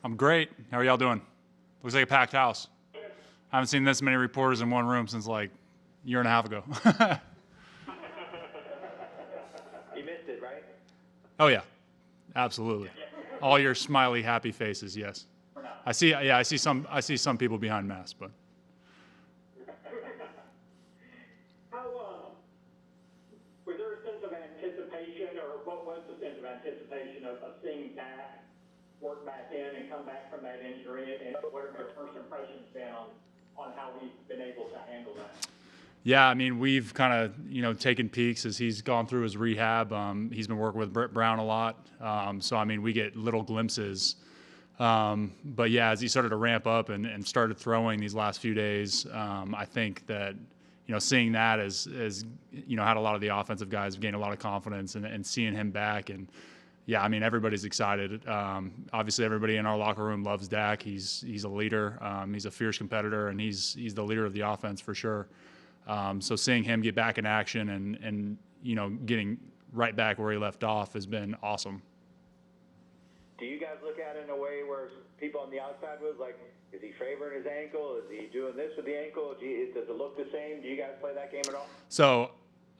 I'm great. How are y'all doing? Looks like a packed house. I haven't seen this many reporters in one room since like a year and a half ago. You missed it, right? Oh yeah, absolutely. All your smiley, happy faces. Yes. I see. Yeah, I see some people behind masks, but. Was there a sense of anticipation, or what was the sense of anticipation of seeing Dak work back in and come back from that injury, and what have your first impressions been on how he's been able to handle that? Yeah, I mean, we've kind of, taken peeks as he's gone through his rehab. He's been working with Britt Brown a lot. So, I mean, we get little glimpses. But, yeah, as he started to ramp up and started throwing these last few days, I think that, seeing that as had a lot of the offensive guys gain a lot of confidence and seeing him back. And, yeah, I mean, everybody's excited. Obviously, everybody in our locker room loves Dak. He's a leader. He's a fierce competitor, and he's the leader of the offense for sure. So seeing him get back in action and getting right back where he left off has been awesome. Do you guys look at it in a way where people on the outside was like, is he favoring his ankle? Is he doing this with the ankle? Does it look the same? Do you guys play that game at all? So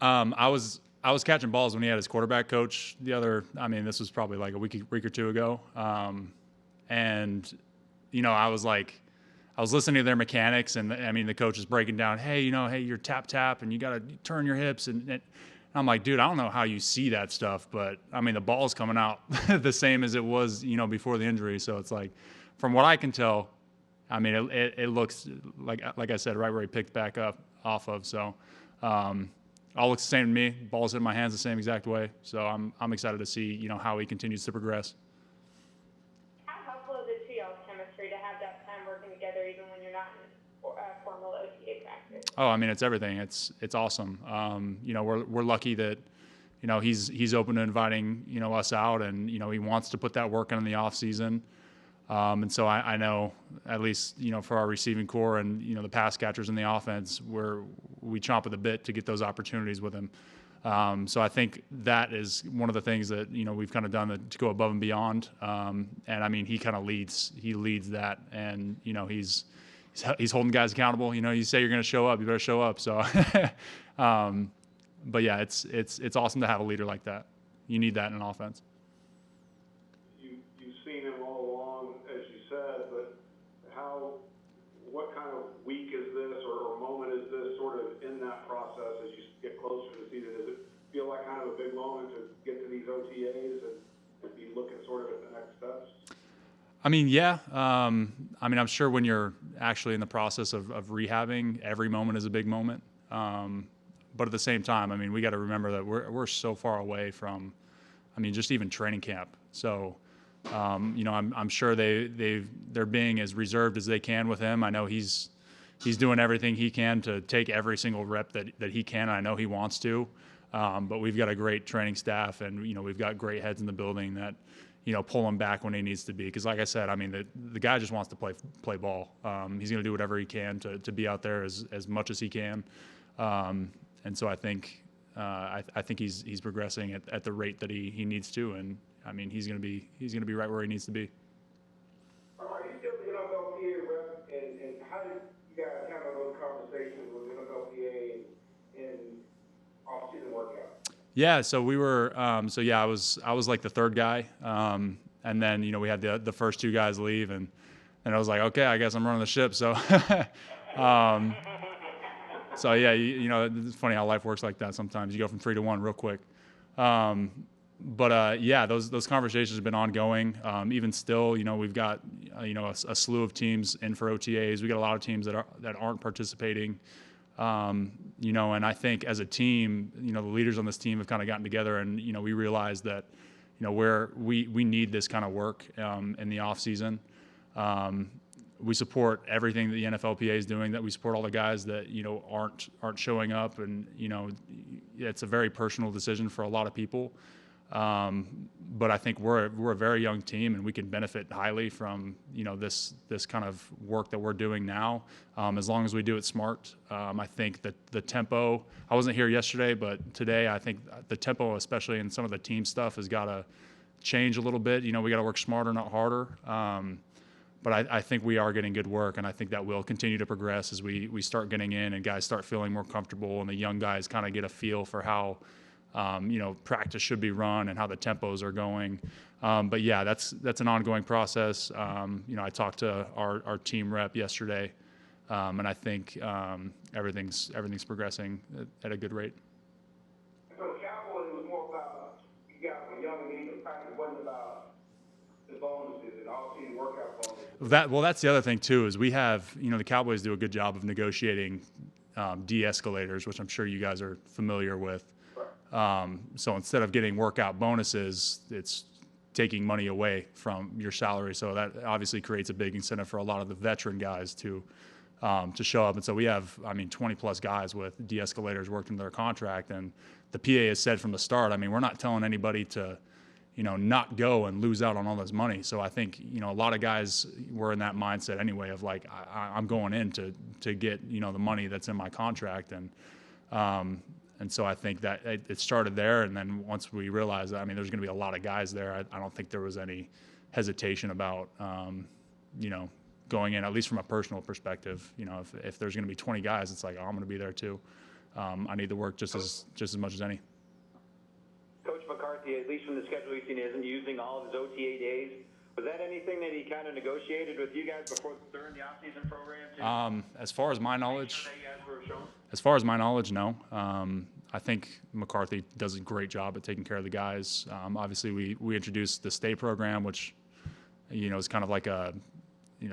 I was catching balls when he had his quarterback coach this was probably like a week or two ago. I was listening to their mechanics, and the coach is breaking down, hey, you're tap, and you got to turn your hips. And I'm like, dude, I don't know how you see that stuff, but the ball's coming out the same as it was, before the injury. So it's like, from what I can tell, it looks like I said, right where he picked back up off of. So all looks the same to me. Ball's in my hands the same exact way. So I'm excited to see, how he continues to progress. Even when you're not in formal OTA practice? Oh, it's everything. It's awesome. We're lucky that, he's open to inviting, us out, and, he wants to put that work in the off season. And so I know, at least, for our receiving core and, the pass catchers in the offense, we chomp at the bit to get those opportunities with him. So I think that is one of the things that, we've kind of done to go above and beyond. He kind of leads that, and, he's holding guys accountable. You say you're going to show up, you better show up. So, but yeah, it's awesome to have a leader like that. You need that in an offense. You've seen him all along, as you said, but what kind of week is this or moment is this sort of in that process as you get closer to the season? Does it feel like kind of a big moment to get to these OTAs and be looking sort of at the next steps? Yeah. I'm sure when you're actually in the process of rehabbing, every moment is a big moment. But at the same time, we got to remember that we're so far away from, just even training camp. So, I'm sure they're being as reserved as they can with him. I know he's doing everything he can to take every single rep that he can. I know he wants to, but we've got a great training staff, and we've got great heads in the building that pull him back when he needs to be. Because like I said, the guy just wants to play ball. He's going to do whatever he can to be out there as much as he can. And so I think he's progressing at the rate that he needs to, and he's going to be right where he needs to be. Are you still the NFLPA rep, and how did you guys handle those conversations with NFLPA in off-season workout? Yeah, so we were. I was like the third guy, and then we had the first two guys leave, and I was like, okay, I guess I'm running the ship. So, so yeah, it's funny how life works like that. Sometimes you go from 3 to 1 real quick. Those conversations have been ongoing. Even still, we've got a slew of teams in for OTAs. We got a lot of teams that aren't participating. And I think as a team, the leaders on this team have kind of gotten together, and we realized that where we need this kind of work in the off season. We support everything that the NFLPA is doing. That we support all the guys that aren't showing up, and it's a very personal decision for a lot of people. But I think we're a very young team, and we can benefit highly from this kind of work that we're doing now, as long as we do it smart. I think that the tempo. I wasn't here yesterday, but today I think the tempo, especially in some of the team stuff, has got to change a little bit. You know, we got to work smarter, not harder. But I think we are getting good work, and I think that will continue to progress as we start getting in and guys start feeling more comfortable, and the young guys kind of get a feel for how, you know, practice should be run and how the tempos are going. But yeah, that's an ongoing process. You know, I talked to our team rep yesterday, and I think everything's progressing at a good rate. So the Cowboys was more about, you got from young and even practice, wasn't about the bonuses and all-season workout bonuses. That's the other thing too, is we have, you know, the Cowboys do a good job of negotiating de-escalators, which I'm sure you guys are familiar with. So instead of getting workout bonuses, it's taking money away from your salary. So that obviously creates a big incentive for a lot of the veteran guys to show up. And so we have, 20 plus guys with de-escalators worked into their contract. And the PA has said from the start, we're not telling anybody to, not go and lose out on all this money. So I think, a lot of guys were in that mindset anyway of like, I'm going in to get, the money that's in my contract. And so I think that it started there. And then once we realized that, there's going to be a lot of guys there, I don't think there was any hesitation about, going in, at least from a personal perspective. If there's going to be 20 guys, it's like, oh, I'm going to be there too. I need to work just as much as any. Coach McCarthy, at least from the schedule we've seen, isn't using all of his OTA days. Was that anything that he kind of negotiated with you guys during the offseason program? As far as my knowledge, no. I think McCarthy does a great job at taking care of the guys. Obviously, we introduced the stay program, which is kind of like a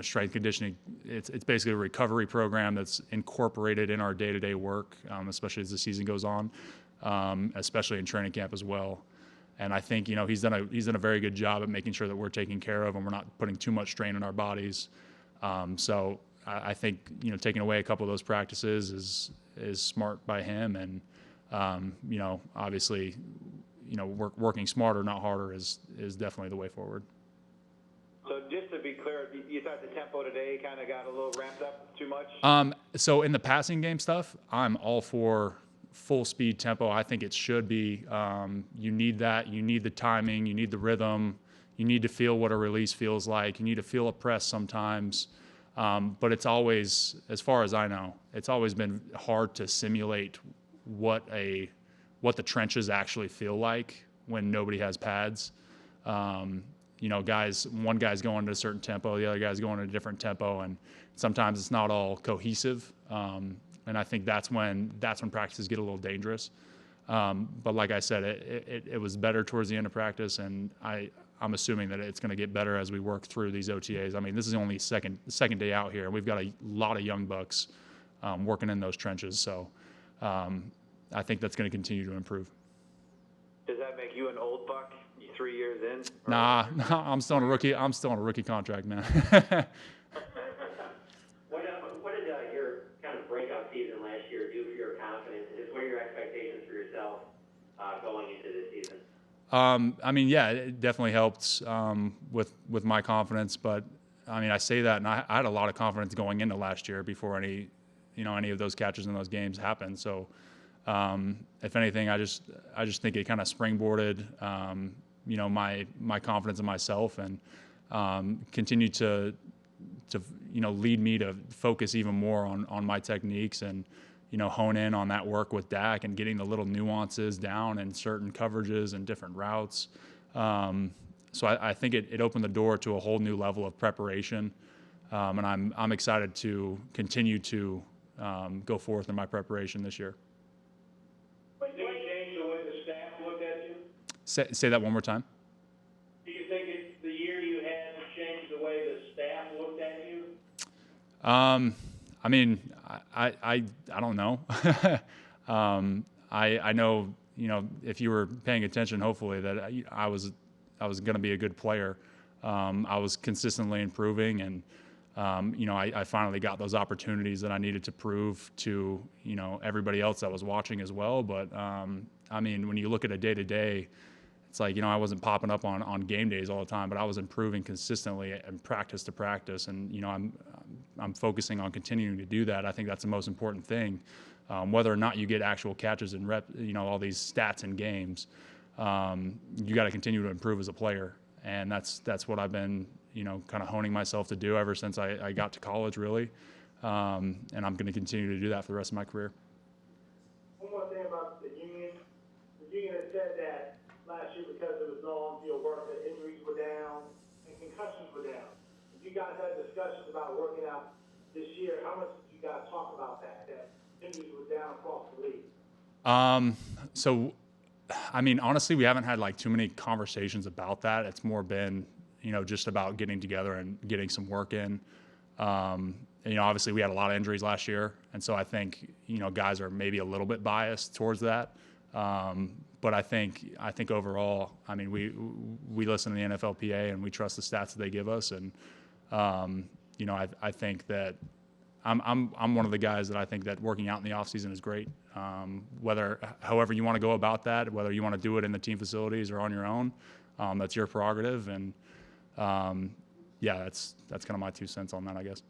strength conditioning. It's basically a recovery program that's incorporated in our day-to-day work, especially as the season goes on, especially in training camp as well. And I think he's done a very good job at making sure that we're taking care of and we're not putting too much strain on our bodies. So I think taking away a couple of those practices is smart by him, and obviously working smarter, not harder is definitely the way forward. So just to be clear, you thought the tempo today kind of got a little ramped up too much? So in the passing game stuff, I'm all for full speed tempo. I think it should be. You need that. You need the timing. You need the rhythm. You need to feel what a release feels like. You need to feel a press sometimes. But it's always, as far as I know, it's always been hard to simulate what the trenches actually feel like when nobody has pads. One guy's going to a certain tempo, the other guy's going at a different tempo, and sometimes it's not all cohesive. And I think that's when practices get a little dangerous. But like I said, it was better towards the end of practice, and I'm assuming that it's going to get better as we work through these OTAs. This is only second day out here, and we've got a lot of young bucks working in those trenches. So I think that's going to continue to improve. Does that make you an old buck 3 years in? Nah, I'm still on a rookie. I'm still on a rookie contract, man. What did your kind of breakout season last year do for your confidence? And what are your expectations for yourself going into this season? Yeah, it definitely helped with my confidence. But I say that, and I had a lot of confidence going into last year before any of those catches in those games happened. So, if anything, I just think it kind of springboarded, my confidence in myself, and continued to lead me to focus even more on my techniques and hone in on that work with Dak and getting the little nuances down in certain coverages and different routes. So I think it opened the door to a whole new level of preparation, and I'm excited to continue to go forth in my preparation this year. Did it change the way the staff looked at you? Say that one more time. Do you think the year you had changed the way the staff looked at you? I don't know. I know, if you were paying attention, hopefully, that I was going to be a good player. I was consistently improving, and I finally got those opportunities that I needed to prove to everybody else that was watching as well. But when you look at a day-to-day, it's like I wasn't popping up on game days all the time, but I was improving consistently and practice to practice, and I'm focusing on continuing to do that. I think that's the most important thing. Whether or not you get actual catches and all these stats in games, you got to continue to improve as a player. And that's what I've been, kind of honing myself to do ever since I got to college, really. And I'm going to continue to do that for the rest of my career. One more thing about the union. The union has said that last year, because it was no on-field work, that injuries were down and concussions were down. If you guys had discussions about working out this year, how much did you guys talk about that injuries were down across the league? So, I mean, honestly, we haven't had like too many conversations about that. It's more been, just about getting together and getting some work in. Obviously we had a lot of injuries last year. And so I think, guys are maybe a little bit biased towards that. But I think overall, I mean, we listen to the NFLPA and we trust the stats that they give us. And, I think that I'm one of the guys that I think that working out in the off season is great. However you want to go about that, whether you want to do it in the team facilities or on your own, that's your prerogative. And that's kind of my 2 cents on that, I guess.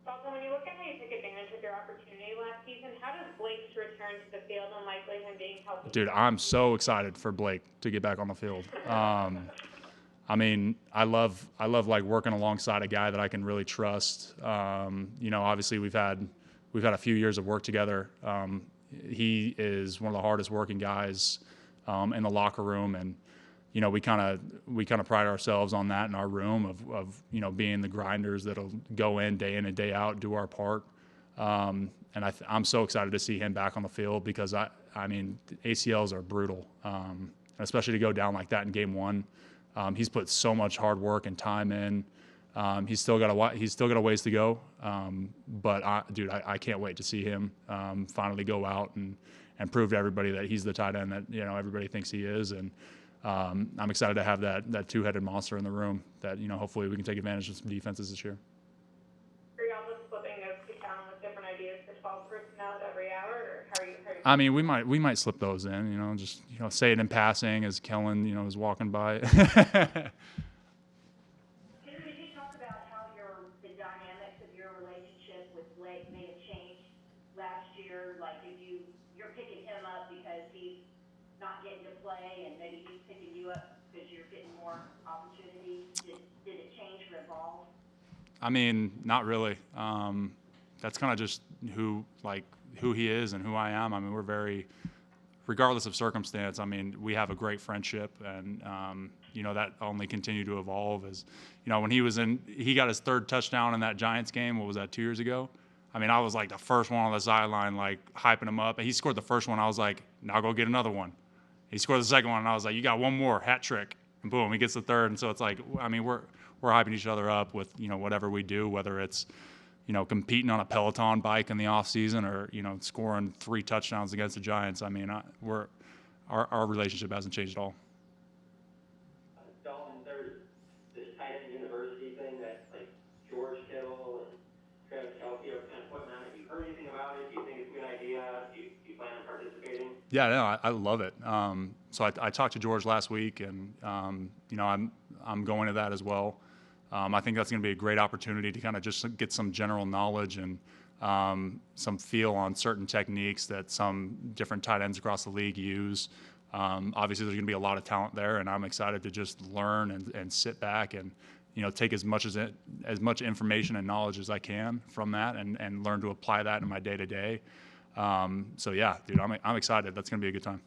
Dalton, when you look at how you took advantage of your opportunity last season, how does Blake's return to the field and likely him being healthy? Dude, I'm so excited for Blake to get back on the field. I mean, I love like working alongside a guy that I can really trust. Obviously we've had a few years of work together. He is one of the hardest working guys in the locker room, and we kind of pride ourselves on that in our room of being the grinders that'll go in and day out, do our part. And I'm so excited to see him back on the field because I mean ACLs are brutal, especially to go down like that in game one. He's put so much hard work and time in. He's still got a ways to go. But I can't wait to see him finally go out and prove to everybody that he's the tight end that everybody thinks he is. And I'm excited to have that two-headed monster in the room that hopefully we can take advantage of some defenses this year. Are y'all just flipping those two down with different ideas for 12 personnel every hour, or how are you? I mean, we might slip those in, just say it in passing as Kellen is walking by. Did you talk about how the dynamics of your relationship with Blake may have changed last year? Like, you're picking him up because he's not getting to play, and maybe he's picking you up because you're getting more opportunities. Did it change or evolve? I mean, not really. That's kind of just who he is and who I am. I mean, we're very, regardless of circumstance, I mean, we have a great friendship, and that only continued to evolve as, when he got his third touchdown in that Giants game. What was that, 2 years ago? I mean, I was like the first one on the sideline, like hyping him up. And he scored the first one. I was like, now go get another one. He scored the second one, and I was like, you got one more, hat trick. And boom, he gets the third. And so it's like, I mean, we're hyping each other up with, whatever we do, whether it's, competing on a Peloton bike in the off season or, scoring 3 touchdowns against the Giants. I mean, our relationship hasn't changed at all. Dalton, there's this tight end university thing that like George Kittle and Travis Kelce are kind of putting on. Have you heard anything about it? Do you think it's a good idea? Do you plan on participating? Yeah, no, I love it. So I talked to George last week, and I'm going to that as well. I think that's going to be a great opportunity to kind of just get some general knowledge and some feel on certain techniques that some different tight ends across the league use. Obviously, there's going to be a lot of talent there, and I'm excited to just learn and sit back and take as much information and knowledge as I can from that and learn to apply that in my day to day. So yeah, dude, I'm excited. That's going to be a good time.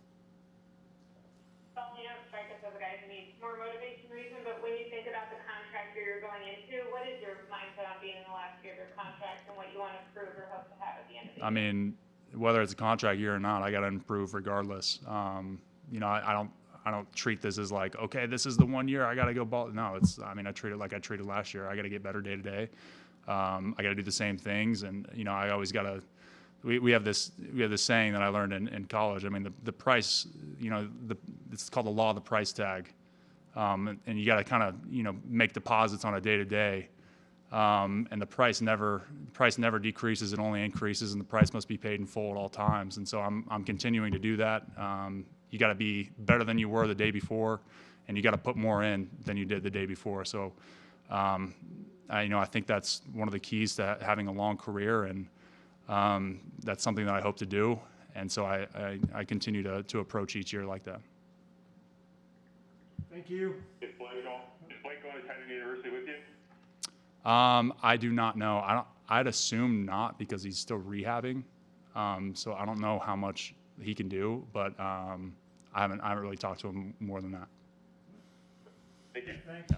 Dalton, you don't strike us as a guy who needs more motivation reason, but when you think about the contract year you're going into, what is your mindset on being in the last year of your contract and what you want to improve or hope to have at the end of the year? I mean, whether it's a contract year or not, I got to improve regardless. I don't treat this as like, okay, this is the 1 year I got to go ball. No, I treat it like I treated last year. I got to get better day to day. I got to do the same things. And, I always got to, we have this saying that I learned in college. I mean, the price, it's called the law of the price tag. And you got to kind of, make deposits on a day to day. And the price never decreases; it only increases, and the price must be paid in full at all times. And so I'm continuing to do that. You got to be better than you were the day before, and you got to put more in than you did the day before. So, I think that's one of the keys to having a long career, and that's something that I hope to do. And so I continue to approach each year like that. Thank you. Is Blake going to Titan University with you? I do not know. I'd assume not because he's still rehabbing. So I don't know how much he can do, but I haven't really talked to him more than that. Thank you. Thanks.